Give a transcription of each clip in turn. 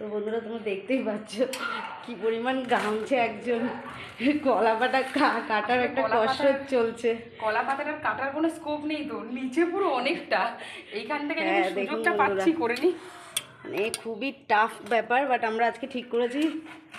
তো বন্ধুরা তোমরা দেখতেই পাচ্ছ কি পরিমাণ ঘামছে একজন, কলা পাতা কাটার একটা কসরত চলছে। কলা পাতাটার কাটার কোনো স্কোপ নেই তো, নিচে পুরো অনেকটা, এইখান থেকে সুযোগটা দেখুন পাচ্ছি করে নি। মানে খুবই টাফ ব্যাপার, বাট আমরা আজকে ঠিক করেছি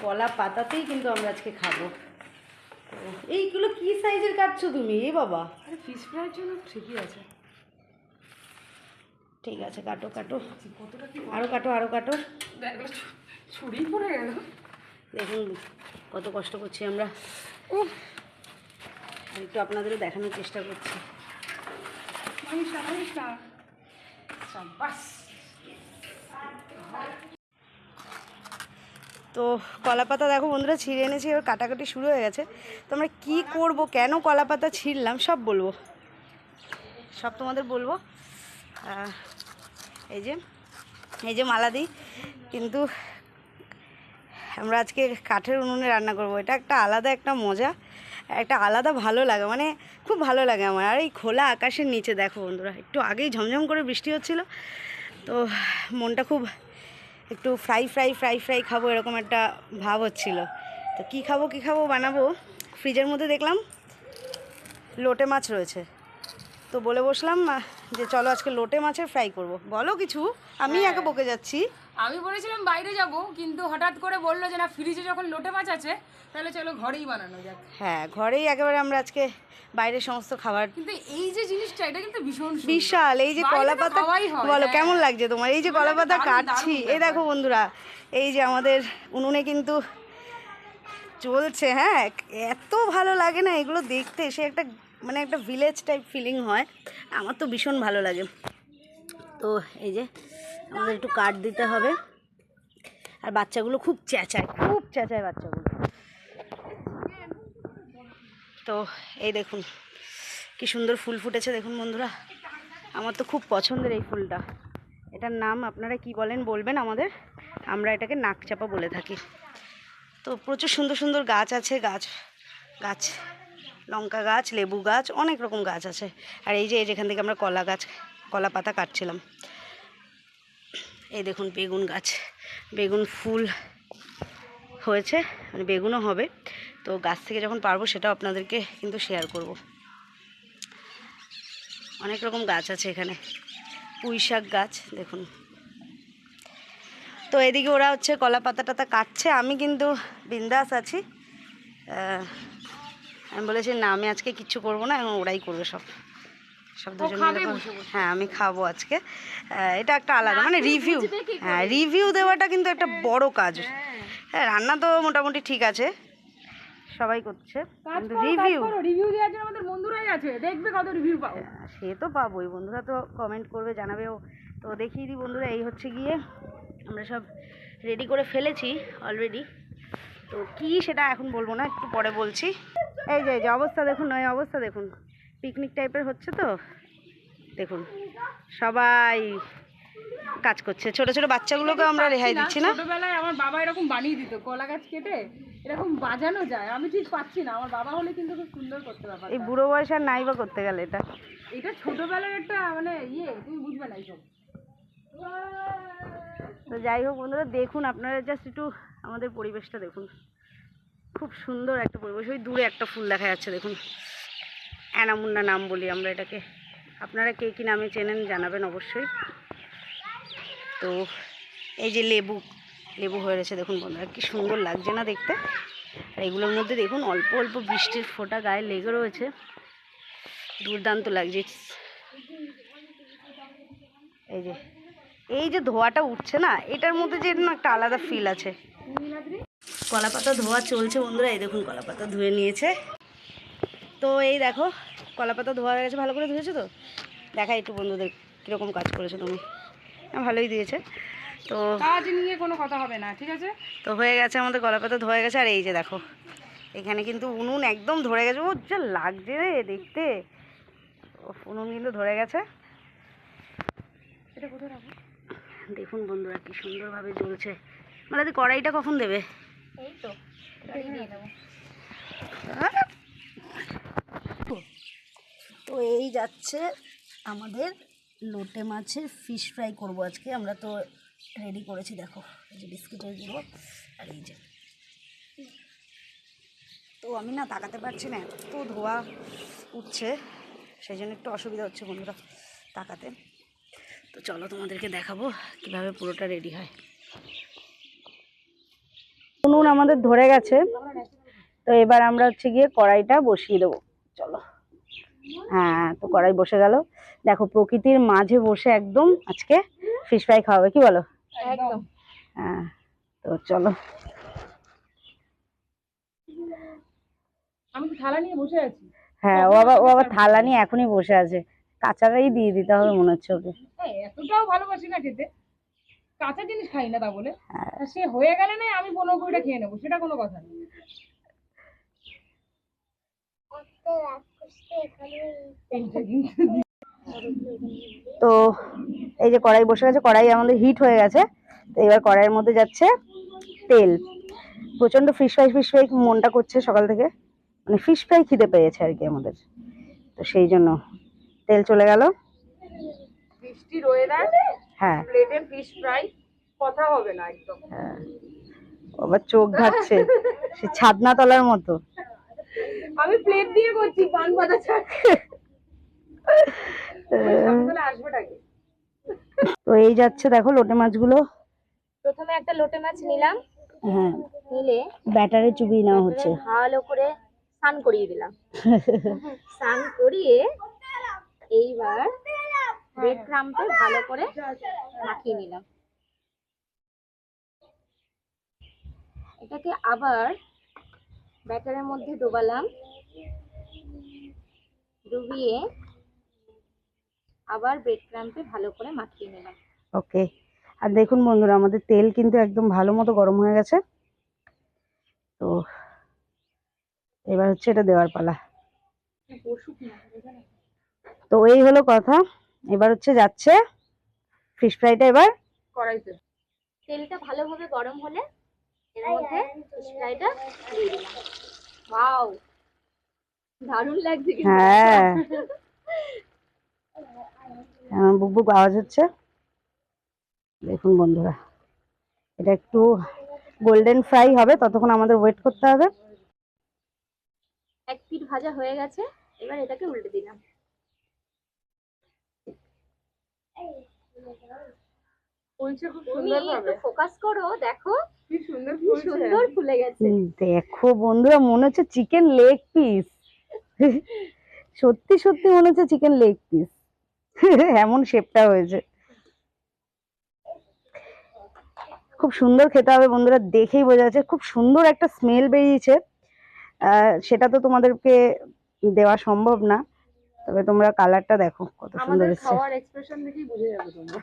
কলা পাতাতেই কিন্তু আমরা আজকে খাবো। এইগুলো কি সাইজের কাটছো তুমি? এ বাবা, আরে ফিশ ফ্রাইয়ের জন্য ঠিকই আছে। ঠিক আছে, কাটো কাটো, আরো কাটো আরো কাটো। ছুরি পড়ে গেল। দেখুন কত কষ্ট করছি আমরা, আর একটু আপনাদেরও দেখানোর চেষ্টা করছি। তো কলা পাতা দেখো বন্ধুরা ছিঁড়ে এনেছি, এবার কাটাকাটি শুরু হয়ে গেছে। তো আমরা কী করবো, কেন কলা পাতা ছিঁড়লাম সব বলবো, সব তোমাদের বলবো। এই যে মালা দিই, কিন্তু আমরা আজকে কাঠের উনুনে রান্না করব। এটা একটা আলাদা একটা মজা, একটা আলাদা ভালো লাগে, মানে খুব ভালো লাগে আমার। আর এই খোলা আকাশের নিচে দেখো বন্ধুরা, একটু আগেই ঝমঝম করে বৃষ্টি হচ্ছিল, তো মনটা খুব একটু ফ্রাই ফ্রাই ফ্রাই ফ্রাই খাবো এরকম একটা ভাব হচ্ছিল। তো কী খাবো বানাবো, ফ্রিজের মধ্যে দেখলাম লোটে মাছ রয়েছে, তো বলে বসলাম যে চলো আজকে লোটে মাছের ফ্রাই করব। বলো কিছু, আমি একা বকে যাচ্ছি। আমি বলেছিলাম বাইরে যাব, কিন্তু হঠাৎ করে বললো যে না, ফ্রিজে যখন লোটে মাছ আছে তাহলে চলো ঘরেই বানানো যাক। হ্যাঁ, ঘরেই একেবারে আমরা আজকে বাইরের সমস্ত খাবার। কিন্তু এই যে জিনিসটা, এটা কিন্তু ভীষণ বিশাল, এই যে কলা পাতা, বলো কেমন লাগছে তোমার? এই যে কলা পাতা কাটছি, এই দেখো বন্ধুরা, এই যে আমাদের উনুনে কিন্তু চলছে। হ্যাঁ, এত ভালো লাগে না এগুলো দেখতে, সে একটা মানে একটা ভিলেজ টাইপ ফিলিং হয়, আমার তো ভীষণ ভালো লাগে। তো এই যে আমাদের একটু কাট দিতে হবে, আর বাচ্চাগুলো খুব চেঁচায় বাচ্চাগুলো। তো এই দেখুন কি সুন্দর ফুল ফুটেছে দেখুন বন্ধুরা, আমার তো খুব পছন্দের এই ফুলটা। এটার নাম আপনারা কি বলেন বলবেন আমাদের, আমরা এটাকে নাকচাপা বলে থাকি। তো প্রচুর সুন্দর সুন্দর গাছ আছে, গাছ লঙ্কা গাছ, লেবু গাছ, অনেক রকম গাছ আছে। আর এই যে যেখান থেকে আমরা কলা পাতা কাটছিলাম, এই দেখুন বেগুন গাছ, বেগুন ফুল হয়েছে, মানে বেগুনও হবে। তো গাছ থেকে যখন পারবো সেটাও আপনাদেরকে কিন্তু শেয়ার করব। অনেক রকম গাছ আছে এখানে, পুঁই শাক গাছ দেখুন। তো এদিকে ওরা হচ্ছে কলা পাতা টাতা কাটছে, আমি কিন্তু বিন্দাস আছি। আমি বলেছি না, আমি আজকে কিচ্ছু করবো না, এবং ওরাই করবে সব দুজন মিলে। হ্যাঁ, আমি খাবো আজকে। এটা একটা আলাদা মানে রিভিউ, হ্যাঁ রিভিউ দেওয়াটা কিন্তু একটা বড় কাজ। হ্যাঁ, রান্না তো মোটামুটি ঠিক আছে, সবাই করছে, কিন্তু রিভিউ দেওয়ার জন্য আমাদের বন্ধুরাই আছে, দেখবে কত রিভিউ পাও। সে তো পাবোই, বন্ধুরা তো কমেন্ট করবে, জানাবেও। তো দেখিয়ে দিই বন্ধুরা, এই হচ্ছে গিয়ে আমরা সব রেডি করে ফেলেছি অলরেডি। তো কি সেটা এখন বলবো না, একটু পরে বলছি। এই যে অবস্থা দেখুন, এই অবস্থা দেখুন, পিকনিক টাইপের হচ্ছে। তো দেখুন সবাই কাজ করছে, ছোট ছোট বাচ্চাগুলোকে আমরা রেহাই দিচ্ছি না। ছোটবেলায় আমার বাবা এরকম বানিয়ে দিত, কলা গাছ কেটে এরকম বাজানো যায়, আমি ঠিক পাচ্ছি না, আমার বাবা হলে কিন্তু খুব সুন্দর করতে ব্যাপার। এই বুড়ো বয়স আর নাই বা করতে গেলে এটা ছোটবেলার একটা মানে তুমি বুঝবে না এইসব। তো যাই হোক বন্ধুরা, দেখুন আপনারা জাস্ট একটু আমাদের পরিবেশটা দেখুন, খুব সুন্দর একটা পরিবেশ। ওই দূরে একটা ফুল দেখা যাচ্ছে দেখুন, অ্যানামুন্ডা নাম বলি আমরা এটাকে, আপনারা কে কী নামে চেনেন জানাবেন অবশ্যই। তো এই যে লেবু হয়ে রয়েছে দেখুন বন্ধুরা, কি সুন্দর লাগছে না দেখতে। আর এগুলোর মধ্যে দেখুন অল্প অল্প বৃষ্টির ফোঁটা গায়ে লেগে রয়েছে, দুর্দান্ত লাগছে। এই যে ধোয়াটা উঠছে না, এটার মধ্যে যে একটা আলাদা ফিল আছে। কলা পাতা ধোয়া চলছে বন্ধুরা, এই দেখুন কলা পাতা ধুয়ে নিয়েছে। তো এই দেখো কলা পাতা ধোয়া হয়ে গেছে, ভালো করে ধুয়েছে। তো দেখা একটু বন্ধুদের কীরকম কাজ করেছো তুমি, ভালোই দিয়েছে। তো কাজ নিয়ে কোনো কথা হবে না, ঠিক আছে। তো হয়ে গেছে আমাদের কলা পাতা ধোয়া গেছে। আর এই যে দেখো এখানে কিন্তু উনুন একদম ধরে গেছে, ও যা লাগছে রে দেখতে, উনুন কিন্তু ধরে গেছে। এটা কোথায় রাখবো দেখুন বন্ধুরা কি সুন্দরভাবে জ্বলছে। মানে কড়াইটা কখন দেবে? এই তো দিয়ে দেবো। তো এই যাচ্ছে আমাদের লোটে মাছের ফিশ ফ্রাই করব আজকে আমরা। তো রেডি করেছি, দেখো এই যে বিস্কিটের গুঁড়ো আর এই যে। তো আমি না তাকাতে পারছি না, এত ধোয়া উঠছে, সেই জন্য একটু অসুবিধা হচ্ছে বন্ধুরা তাকাতে। তো চলো তোমাদেরকে দেখাবো কিভাবে পুরোটা রেডি হয়। উনুন আমাদের ধরে গেছে, তো এবার আমরা হচ্ছে গিয়ে কড়াইটা বসিয়ে দেবো। চলো, হ্যাঁ, তো কড়াই বসে গেল। দেখো প্রকৃতির মাঝে বসে একদম আজকে ফিশ ফ্রাই খাওয়াবে, কি বলো? একদম। হ্যাঁ, তো চলো। আমি তো থালা নিয়ে বসে আছি। হ্যাঁ, ও আবার থালা নিয়ে এখনই বসে আছে। কাঁচাটাই দিয়ে দিতে হবে মনে হচ্ছে ওকে। এতটাও ভালোবাসি না খেতে, কাঁচা জিনিস খাই না তা বলে। হ্যাঁ। আর সে হয়ে গেলে না আমি 15-20টা খেয়ে নেবো, সেটা কোনো কথা নেই। তো এই যে কড়াই বসে গেছে, কড়াই আমাদের হিট হয়ে গেছে। তো এবার কড়াইয়ের মধ্যে যাচ্ছে তেল। প্রচন্ড ফিশ ফ্রাই মনটা করছে সকাল থেকে, মানে ফিশ ফ্রাই খিদে পেয়েছে আর কি আমাদের, তো সেই জন্য তেল চলে গেল। বৃষ্টির ওয়েদার, হ্যাঁ, প্লেটের ফিশ ফ্রাই, কথা হবে না একদম। হ্যাঁ, আবার চোখ ঘাটছে সে ছাদনা তলার মতো। আমি প্লেট দিয়ে করছি পান পাতা ছাড়। আসবেটাকে। তো এই যাচ্ছে, দেখো লোটে মাছগুলো। প্রথমে একটা লোটে মাছ নিলাম, হ্যাঁ, নিলে ব্যাটারে চুবিয়ে নেওয়া হচ্ছে। ভালো করে স্নান করিয়ে দিলাম। স্নান করিয়ে এইবার ব্রেড ক্রাম্পে ভালো করে মাখিয়ে নিলাম। এটাকে আবার ব্যাটারের মধ্যে ডোবালাম, ডুবিয়ে আবার ব্রেড ক্রাম্পে ভালো করে মাখিয়ে নিলাম। ওকে, আর দেখুন বন্ধুরা আমাদের তেল কিন্তু একদম ভালো মতো গরম হয়ে গেছে। তো এবার হচ্ছে এটা দেওয়ার পালা। তো এই হলো কথা, এবার হচ্ছে যাচ্ছে ফিশ ফ্রাইটা এবার কড়াইতে। তেলটা ভালোভাবে গরম হলে এর মধ্যে ফিশ ফ্রাইটা দিয়ে দিলাম। ওয়াও, দারুণ লাগছে কিন্তু। হ্যাঁ, বুক বুক আওয়াজ হচ্ছে। দেখুন বন্ধুরা, এটা একটু গোল্ডেন ফ্রাই হবে, ততক্ষণ আমাদের ওয়েট করতে হবে। এক পিঠ ভাজা হয়ে গেছে, এবার এটাকে উল্টে দিলাম। ফুলছে খুব তুমি সুন্দর একটু ভাবে। ফোকাস করো, দেখো কি সুন্দর কি ফুলছে। সুন্দর ফুলে গেছে। দেখো বন্ধুরা, মনে হচ্ছে চিকেন লেগ পিস। সত্যি সত্যি মনে হচ্ছে চিকেন লেগ পিস, এমন শেপটা হয়েছে। খুব সুন্দর খেতে হবে বন্ধুরা, দেখেই বোঝা যাচ্ছে খুব সুন্দর একটা স্মেল বেরিয়েছে। সেটা তো তোমাদেরকে দেওয়া সম্ভব না, তবে তোমরা কালারটা দেখো কত সুন্দর আমাদের এসেছে। খাওয়ার এক্সপ্রেশন দেখেই বুঝে যাবে তোমরা।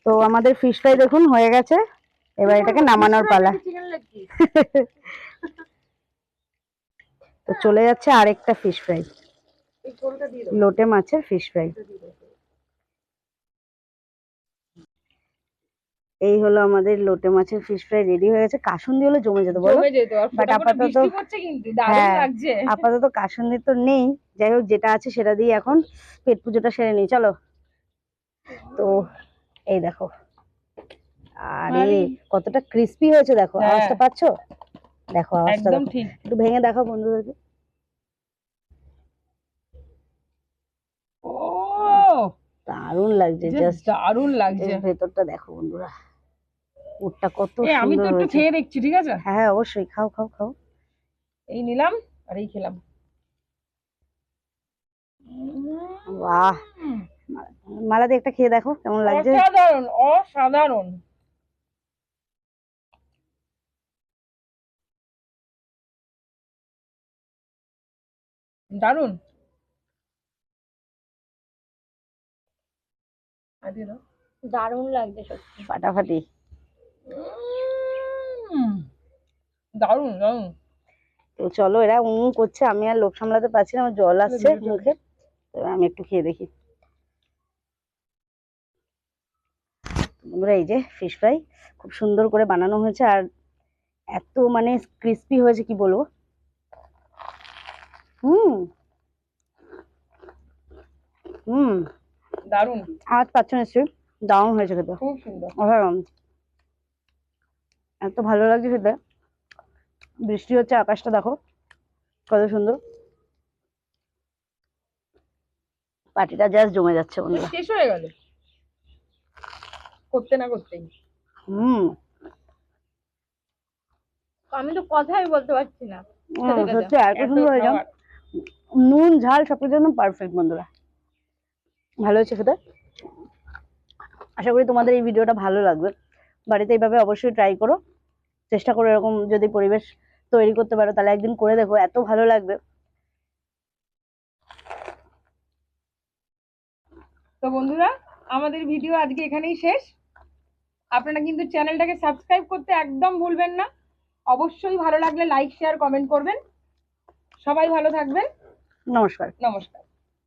তো আমাদের ফিশ ফ্রাই দেখুন হয়ে গেছে, এবার এটাকে নামানোর পালা। Chicken leg piece. তো চলে যাচ্ছে আরেকটা ফিশ ফ্রাই, এই ঝোলটা দিয়ে দাও। লোটে মাছের ফিশ ফ্রাই। এই হলো আমাদের লোটে মাছের ফিশ ফ্রাই রেডি হয়ে গেছে। কাসুন্দি হলে জমে যেত বলো, জমে যেত, আর বাট ফোটা ফোটা আপাতত, বৃষ্টি পড়ছে কিন্তু দারুণ হ্যাঁ, লাগছে। আপাতত কাসুন্দি তো নেই। যাই হোক, যেটা আছে সেটা দিয়ে এখন পেট পুজোটা সেরে নিই, চলো। তো এই দেখো, আরে কতটা ক্রিস্পি হয়েছে দেখো, হ্যাঁ। আওয়াজটা পাচ্ছো? দেখো আওয়াজটা একদম দেখো, ঠিক। একটু ভেঙে দেখো বন্ধুদেরকে। ও, দারুণ লাগছে, জাস্ট জাস্ট দারুণ লাগছে। ভেতরটা দেখো বন্ধুরা, পুরটা কত আমি তো সুন্দর একটু হয়েছে। খেয়ে দেখছি, ঠিক আছে? হ্যাঁ অবশ্যই, খাও খাও খাও। এই নিলাম আর এই খেলাম। বাহ, মালাদি একটা খেয়ে দেখো কেমন লাগছে। অসাধারণ, অসাধারণ। দারুণ। দারুণ লাগছে সত্যি। ফাটাফাটি। দারুণ দারুণ। তো চলো, এরা করছে, আমি আর লোভ সামলাতে পারছি না, আমার জল আসছে মুখে। তো আমি একটু খেয়ে দেখি। বন্ধুরা এই যে ফিশ ফ্রাই খুব সুন্দর করে বানানো হয়েছে, আর এত মানে ক্রিস্পি হয়েছে কি বলবো। হুম হুম, দারুণ। আওয়াজ পাচ্ছ নিশ্চয়ই। দারুণ হয়েছে খেতে, খুব সুন্দর। অসাধারণ। এত ভালো লাগছে খেতে। বৃষ্টি হচ্ছে, আকাশটা দেখো কত সুন্দর। পার্টিটা জাস্ট জমে যাচ্ছে বন্ধুরা। শেষ হয়ে গেল করতে না করতেই। হুম আমি তো কথাই বলতে পারছি না। সত্যি এত সুন্দর হয়েছে। নুন ঝাল সবকিছু একদম পারফেক্ট বন্ধুরা, ভালো হয়েছে খেতে। আশা করি তোমাদের এই ভিডিওটা ভালো লাগবে। বাড়িতে এইভাবে অবশ্যই ট্রাই করো, চেষ্টা করো এরকম যদি পরিবেশ তৈরি করতে পারো তাহলে একদিন করে দেখো, এত ভালো লাগবে। তো বন্ধুরা, আমাদের ভিডিও আজকে এখানেই শেষ। আপনারা কিন্তু চ্যানেলটাকে সাবস্ক্রাইব করতে একদম ভুলবেন না। অবশ্যই ভালো লাগলে লাইক শেয়ার কমেন্ট করবেন। সবাই ভালো থাকবেন। নমস্কার। নমস্কার।